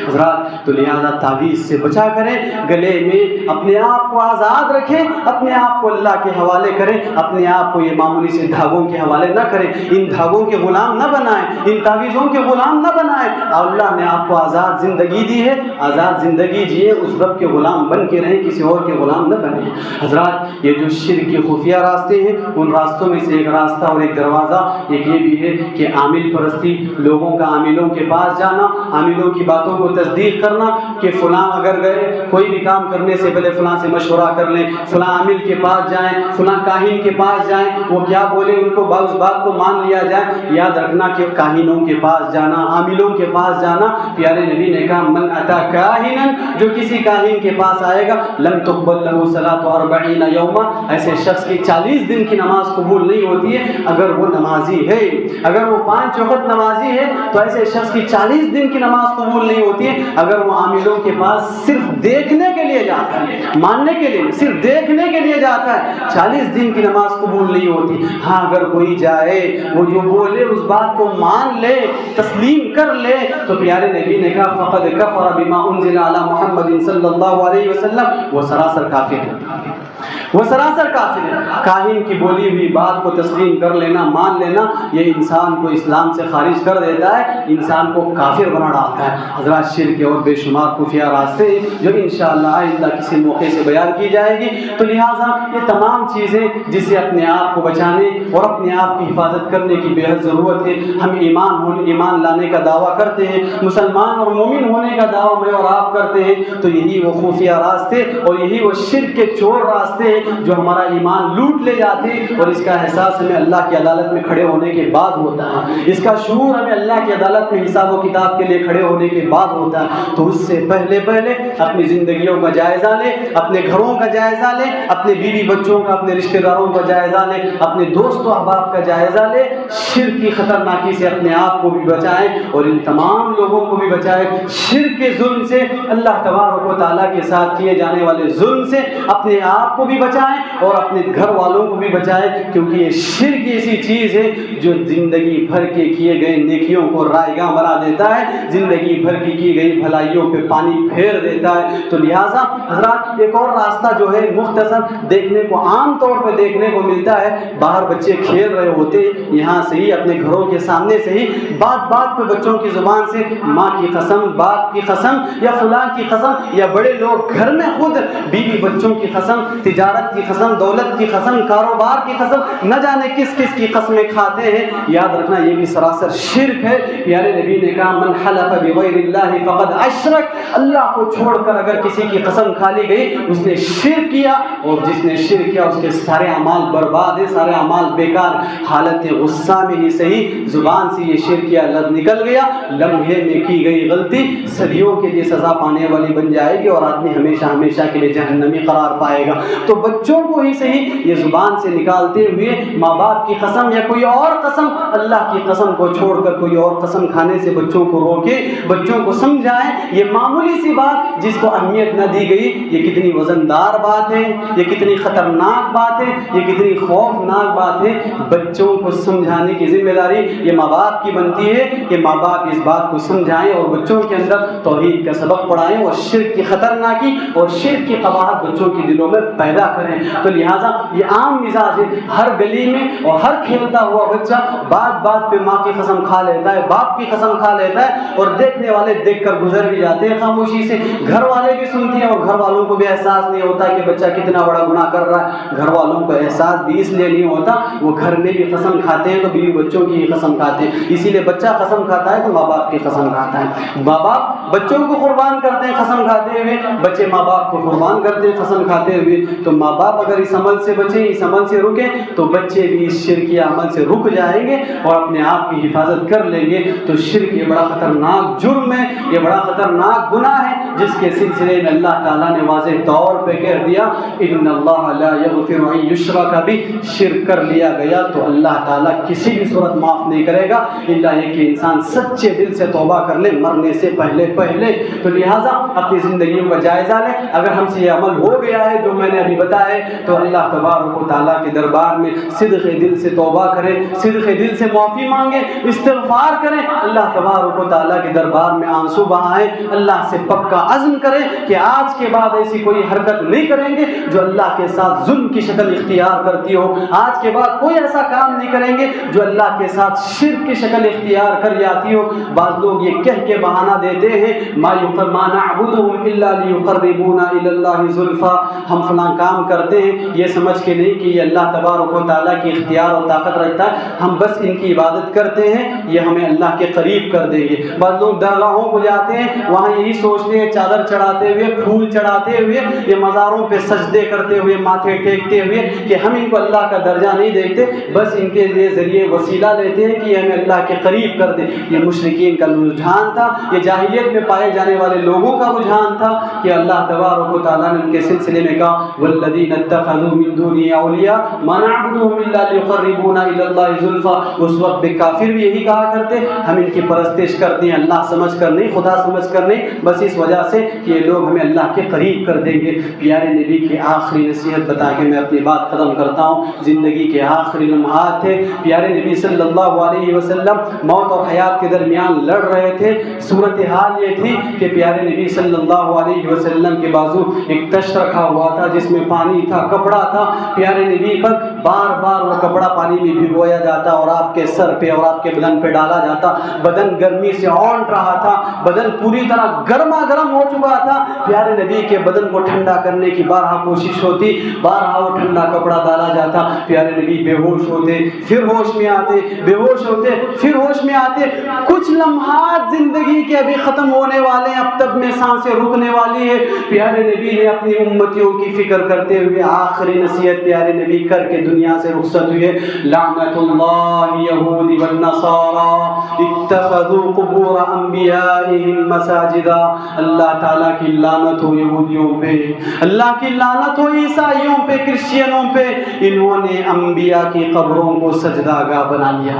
حضرات تو لہٰذا تعویذ سے بچا کریں، گلے میں اپنے آپ کو آزاد رکھیں، اپنے آپ کو اللہ کے حوالے کریں، اپنے آپ کو یہ معمولی سے دھاگوں کے حوالے نہ کریں، ان دھاگوں کے غلام نہ بنائیں، ان تعویذوں کے غلام نہ بنائیں۔ اللہ نے آپ کو آزاد زندگی دی ہے، آزاد زندگی جیے، اس رب کے غلام بن کے رہیں، کسی اور کے غلام نہ بنیں۔ حضرات یہ جو شرک کے خفیہ راستے ہیں، ان راستوں میں سے ایک راستہ اور ایک دروازہ ایک یہ بھی ہے کہ عامل پرستی، لوگوں کا عاملوں کے پاس جانا، عاملوں کی باتوں کو تصدیق کرنا کہ فلاں اگر گئے کوئی بھی کام کرنے سے پہلے فلاں سے مشورہ کر لیں، فلاں عامل کے پاس جائیں، فلاں کاہن کے پاس جائیں، وہ کیا بولے ان کو اس بات کو مان لیا جائے۔ یاد رکھنا کہ کاہنوں کے پاس جانا، عاملوں کے پاس جانا، پیارے نبی نے کہا من اتا کاہنا، جو کسی کاہن کے پاس آئے گا لم تقبل له صلاۃ 40 یوما، ایسے شخص کی 40 دن کی نماز قبول نہیں ہوتی ہے۔ اگر وہ نمازی ہے، اگر وہ 5 وقت نمازی ہے تو ایسے شخص کی 40 دن کی نماز قبول نہیں ہوتی ہے۔ اگر وہ عاملوں کے پاس صرف دیکھنے کے لیے جاتا ہے، ماننے کے لیے صرف دیکھنے کے لیے لیے جاتا ہے 40 دن کی نماز قبول نہیں ہوتی۔ ہاں اگر کوئی جائے وہ جو بولے اس بات کو مان لے، تسلیم کر لے، تو پیارے نبی نے کہا فقد کفر بما انزل علی محمد صلی اللہ علیہ وسلم، وہ سراسر کافر ہے، وہ سراسر کافر ہے۔ کاہن کی بولی ہوئی بات کو تسلیم کر لینا، مان لینا، یہ انسان کو اسلام سے خارج کر دیتا ہے، انسان کو کافر بنا ڈالتا ہے۔ حضرات شرک کے اور بے شمار خفیہ راستے جو انشاءاللہ آئندہ کسی موقع سے بیان کی جائے گی، تو لہٰذا یہ تمام چیزیں جس سے اپنے آپ کو بچانے اور اپنے آپ کی حفاظت کرنے کی بے حد ضرورت ہے۔ ہم ایمان لانے کا دعویٰ کرتے ہیں، مسلمان اور مومن ہونے کا دعویٰ میں اور آپ کرتے ہیں، تو یہی وہ خفیہ راستے اور یہی وہ شرک کے چور راستے ہیں جو ہمارا ایمان لوٹ لے جاتے ہیں، اور اس کا احساس ہمیں اللہ کی عدالت میں کھڑے ہونے کے بعد ہوتا ہے، اس کا شعور ہمیں اللہ کی عدالت میں حساب و کتاب کے لیے کھڑے ہونے کے بعد ہوتا ہے۔ تو اس سے پہلے اپنی زندگیوں کا جائزہ لیں، اپنے گھروں کا جائزہ لیں، اپنے بیوی بچوں کا، اپنے رشتہ داروں کا جائزہ لیں، اپنے دوست و احباب کا جائزہ لیں، شرک کی خطرناکی سے اپنے آپ کو بھی بچائیں اور ان تمام لوگوں کو بھی بچائیں۔ شرک کے ظلم سے، اللہ تبارک و تعالیٰ کے ساتھ کیے جانے والے ظلم سے اپنے آپ کو بھی بچائیں اور اپنے گھر والوں کو بھی بچائیں، کیونکہ یہ شرک ایسی چیز ہے جو زندگی بھر کے کیے گئے نیکیوں کو رائیگاں بنا دیتا ہے، زندگی بھر کی گئی بھلائیوں پہ پانی پھیر دیتا ہے۔ تو لہٰذا حضرات ایک اور راستہ جو ہے مختصر دیکھنے کو عام طور پہ دیکھنے کو ملتا ہے، باہر بچے کھیل رہے ہوتے ہیں، یہاں سے ہی اپنے گھروں کے سامنے سے ہی بات بات پہ بچوں کی زبان سے ماں کی قسم، باپ کی قسم یا فلاں کی قسم، یا بڑے لوگ گھر میں خود بیوی بچوں کی قسم، تجارت کی قسم، دولت کی قسم، کاروبار کی قسم، نہ جانے کس کس کی قسمیں کھاتے ہیں۔ یاد رکھنا یہ بھی سراسر شرک ہے۔ پیارے نبی نے کہا من حلف بغیر اللہ فقد اشرک، اللہ کو چھوڑ کر اگر کسی کی قسم کھا لی گئی اس نے شرک کیا، اور جس نے شرک کیا اس کے سارے اعمال برباد ہیں، سارے اعمال بیکار۔ حالت غصہ میں ہی صحیح زبان سے یہ شرک کیا لفظ نکل گیا، لمحے میں کی گئی غلطی صدیوں کے لیے سزا پانے والی بن جائے گی اور آدمی ہمیشہ ہمیشہ کے لیے جہنمی قرار پائے گا۔ تو بچوں کو ہی صحیح یہ زبان سے نکالتے ہوئے ماں باپ کی قسم یا کوئی اور قسم، اللہ کی قسم کو چھوڑ کر کوئی اور قسم کھانے سے بچوں کو روکے، بچوں کو سمجھائیں۔ یہ معمولی سی بات جس کو اہمیت نہ دی گئی، یہ کتنی وزندار بات ہے، یہ کتنی خطرناک بات ہے، یہ کتنی خوفناک بات ہے۔ بچوں کو سمجھانے کی ذمہ داری یہ ماں باپ کی بنتی ہے کہ ماں باپ اس بات کو سمجھائیں اور بچوں کے اندر توحید کا سبق پڑھائیں اور شرک کی خطرناکی اور شرک کی قباحت بچوں کی دلوں میں پیدا کریں۔ تو لہٰذا یہ عام مزاج ہے، ہر گلی میں اور ہر کھیلتا ہوا بچہ بات بات پہ ماں کی قسم کھا لیتا ہے، باپ کی قسم کھا لیتا ہے، اور دیکھنے والے دیکھ کر گزر بھی جاتے ہیں خاموشی سے۔ گھر والے بھی سنتے ہیں اور گھر والوں کو بھی احساس نہیں ہوتا کہ بچہ کتنا بڑا گناہ کر رہا ہے۔ گھر والوں کو احساس بھی اس لیے نہیں ہوتا، وہ گھر میں بھی قسم کھاتے ہیں تو بیوی بچوں کی ہی قسم کھاتے ہیں، اسی لیے بچہ قسم کھاتا ہے تو ماں باپ کی قسم کھاتا ہے۔ ماں باپ بچوں کو قربان کرتے ہیں قسم کھاتے ہوئے، بچے ماں باپ کو قربان کرتے ہیں قسم کھاتے ہوئے۔ تو ماں باپ اگر اس عمل سے بچیں، اس عمل سے رکیں، تو بچے بھی اس شرکی عمل سے رک جائیں گے اور اپنے آپ کی حفاظت کر لیں گے۔ تو شرک یہ بڑا خطرناک جرم ہے، یہ بڑا خطرناک گناہ ہے، جس کے سلسلے میں اللہ تعالیٰ نے واضح طور پہ کہہ دیا ان اللہ لا یغفر ان یشرک بہ، شرک کر لیا گیا تو اللہ تعالیٰ کسی بھی صورت معاف نہیں کرے گا الا یہ کہ انسان سچے دل سے توبہ کر لے مرنے سے پہلے۔ تو لہٰذا اپنی زندگیوں کا جائزہ لیں۔ اگر ہم سے یہ عمل ہو گیا ہے جو میں نے ابھی بتایا ہے تو اللہ تبارک و تعالیٰ کے دربار میں صدق دل سے توبہ کریں، صدق دل سے معافی مانگیں، استغفار کریں، اللہ تبارک و تعالیٰ کے دربار میں آنسو بہائیں، اللہ سے پکا عزم کریں کہ آج کے بعد ایسی کوئی حرکت نہیں کریں گے جو اللہ کے ساتھ ظلم کی شکل اختیار کرتی ہو، آج کے بعد کوئی ایسا کام نہیں کریں گے جو اللہ کے ساتھ شرک کی شکل اختیار کر جاتی ہو۔ بعض لوگ یہ کہہ کے بہانہ دیتے ہیں ما نعبدهم الا ليقربونا الى الله زلفى، ہم فلاں کام کرتے ہیں یہ سمجھ کے نہیں کہ یہ اللہ تبارک و تعالیٰ کی اختیار اور طاقت رکھتا ہے، ہم بس ان کی عبادت کرتے ہیں یہ ہمیں اللہ کے قریب کر دیں گے۔ بعض لوگ درگاہوں کو جاتے ہیں وہاں یہی سوچتے ہیں چادر چڑھاتے ہوئے، پھول چڑھاتے ہوئے، یہ مزاروں پہ سجدے کرتے ہوئے، ماتھے ٹیکتے ہوئے کہ ہم ان کو اللہ کا درجہ نہیں دیکھتے، بس ان کے لیے ذریعے وسیلہ لیتے ہیں کہ یہ ہمیں اللہ کے قریب کر دے۔ یہ مشرکین کا رجحان تھا، یہ جاہلیت میں پائے جانے والے لوگوں کا رجحان تھا کہ اللہ تبارک و تعالیٰ نے ان کے سلسلے میں کہا والذین اتخذوا من دونه اولیاء ما نعبدهم الا ليقربونا الى الله زلفى، اس وقت بھی کافر بھی یہی کہا کرتے ہم ان کی پرستش کرتے ہیں اللہ سمجھ کر نہیں، خدا سمجھ کر نہیں، بس اس وجہ سے کہ یہ لوگ ہمیں اللہ کے قریب کر دیں گے۔ پیارے نبی کی آخری آخری نصیحت بتا کے میں اپنی بات ختم کرتا ہوں. زندگی کے آخری لمحات تھے, پیارے نبی صلی اللہ علیہ وسلم موت اور حیات کے درمیان لڑ رہے تھے. صورتحال یہ تھی کہ پیارے نبی صلی اللہ علیہ وسلم کے بازو ایک تشت رکھا ہوا تھا جس میں پانی تھا, کپڑا تھا. پیارے نبی پر بار بار وہ کپڑا پانی میں بھگویا جاتا اور آپ کے سر پہ اور آپ کے بدن پہ ڈالا جاتا. بدن گرمی سے اونٹ رہا تھا, بدن پوری طرح گرما گرم ہو چکا تھا. پیارے نبی کے بدن کو ٹھنڈا کرنے کی بارہا کوشش ہوتی, بارہا وہ ٹھنڈا کپڑا ڈالا جاتا. پیارے نبی بے ہوش ہوتے, پھر ہوش میں آتے, بے ہوش ہوتے, پھر ہوش میں آتے. کچھ لمحات زندگی کے ابھی ختم ہونے والے ہیں, اب تک میں سانسیں رکنے والی ہے. پیارے نبی نے اپنی امتیوں کی فکر کرتے ہوئے آخری نصیحت پیارے نبی کر کے دنیا سے رخصت ہوئے. لعنت اللہ یہود والنصارى اتخذوا قبور انبیائهم مساجدا. اللہ تعالیٰ کی لعنت ہو یہودیوں پہ, اللہ کی لعنت ہو عیسائیوں پہ, کرسچینوں پہ. انہوں نے انبیاء کی قبروں کو سجدہ گاہ بنا لیا,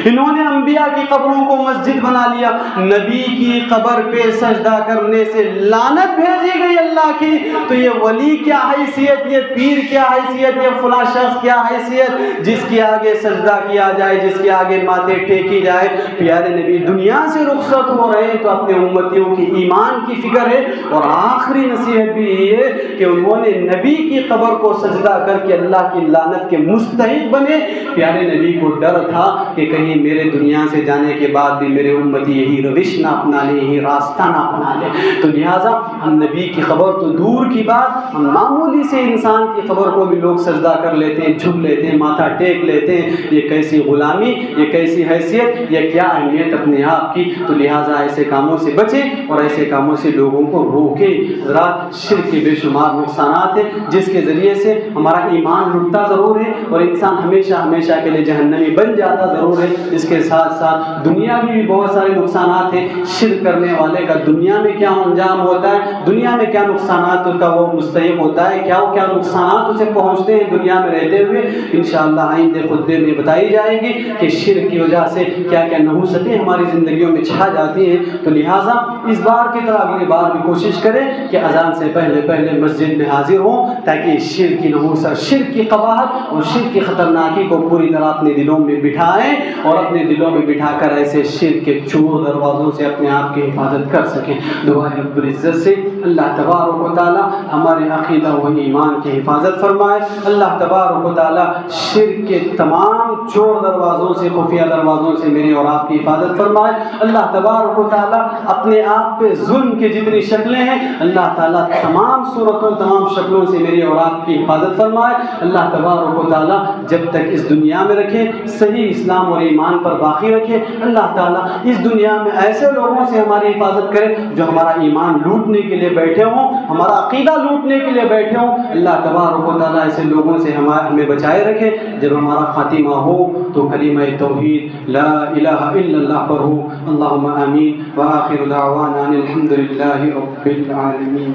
انہوں نے انبیاء کی قبروں کو مسجد بنا لیا. نبی کی قبر پہ سجدہ کرنے سے لعنت بھیجی گئی اللہ کی. تو یہ ولی کیا حیثیت, یہ پیر کیا حیثیت, یہ فلاں شخص کیا حیثیت جس کے آگے سجدہ کیا جائے, جس کے آگے ماتھے ٹیکی جائے. پیارے نبی دنیا سے رخصت ہو رہے ہیں تو اپنے امتیوں کی ایمان کی فکر ہے. اور آخری نصیحت بھی یہ ہے کہ انہوں نے نبی کی قبر کو سجدہ کر کے اللہ کی لعنت کے مستحق بنے. پیارے نبی کو ڈر تھا کہ کہیں میرے دنیا سے جانے کے بعد بھی میرے امتی یہی روش نہ اپنا لے, یہی راستہ نہ اپنا لے. تو لہٰذا ہم نبی کی قبر تو دور کی بات, ہم معمولی سے انسان کی قبر کو بھی لوگ سجدہ کر لیتے ہیں, جھک لیتے ہیں, ماتھا ٹیک لیتے ہیں. یہ کیسی غلامی, یہ کیسی حیثیت, یہ کیا اہمیت اپنے آپ کی. تو لہٰذا ایسے کاموں سے بچیں اور ایسے کاموں سے لوگوں کو روکیں. ذرا شرک کے بے شمار نقصانات ہیں جس کے ذریعے سے ہمارا ایمان لٹتا ضرور ہے اور انسان ہمیشہ ہمیشہ کے لیے جہنمی بن جاتا ضرور ہے. اس کے ساتھ ساتھ دنیا میں بھی بہت سارے نقصانات ہیں. شرک کرنے والے کا دنیا میں کیا انجام ہوتا ہے, دنیا میں کیا نقصانات کا وہ مستحق ہوتا ہے, کیا نقصانات اسے پہنچتے ہیں دنیا میں رہتے ہوئے, انشاءاللہ آئندہ خطبے میں بتائی جائے گی کہ شرک کی وجہ سے کیا کیا نحوستیں ہماری زندگیوں میں چھا جاتی ہیں. تو لہٰذا اس بار کی طرح اگلی بار بھی کوشش کریں کہ اذان سے پہلے مسجد میں حاضر ہوں تاکہ شرک کی نحوست, شرک کی قباحت اور شرک کی خطرناکی کو پوری طرح اپنے دلوں میں بٹھائیں اور اپنے دلوں میں بٹھا کر ایسے شرک کے چور دروازوں سے اپنے آپ کی حفاظت کر سکیں. دعا رب العزت سے اللہ تبارک و تعالی ہمارے عقیدہ و ایمان کی حفاظت فرمائے. اللہ تبارک و تعالی شرک کے تمام چور دروازوں سے, خفیہ دروازوں سے میری اور آپ کی حفاظت فرمائے. اللہ تبارک و تعالی اپنے آپ پہ ظلم کی جتنی شکلیں ہیں اللہ تعالی تمام صورتوں, تمام شکلوں سے میری اور آپ کی حفاظت فرمائے. اللہ تبارک و تعالی جب تک اس دنیا میں رکھے صحیح اسلام اور ایمان پر باقی رکھے. اللہ تعالی اس دنیا میں ایسے لوگوں سے ہماری حفاظت کرے جو ہمارا ایمان لوٹنے کے لیے بیٹھے ہوں, ہمارا عقیدہ لوٹنے کے لیے بیٹھے ہوں. اللہ تبارک و تعالی ایسے لوگوں سے ہمیں بچائے رکھے. جب ہمارا خاتمہ ہو تو کلمہ توحید لا الہ الا اللہ پر ہو. اللہم آمین. وآخر دعوانا الحمد للہ رب العالمین.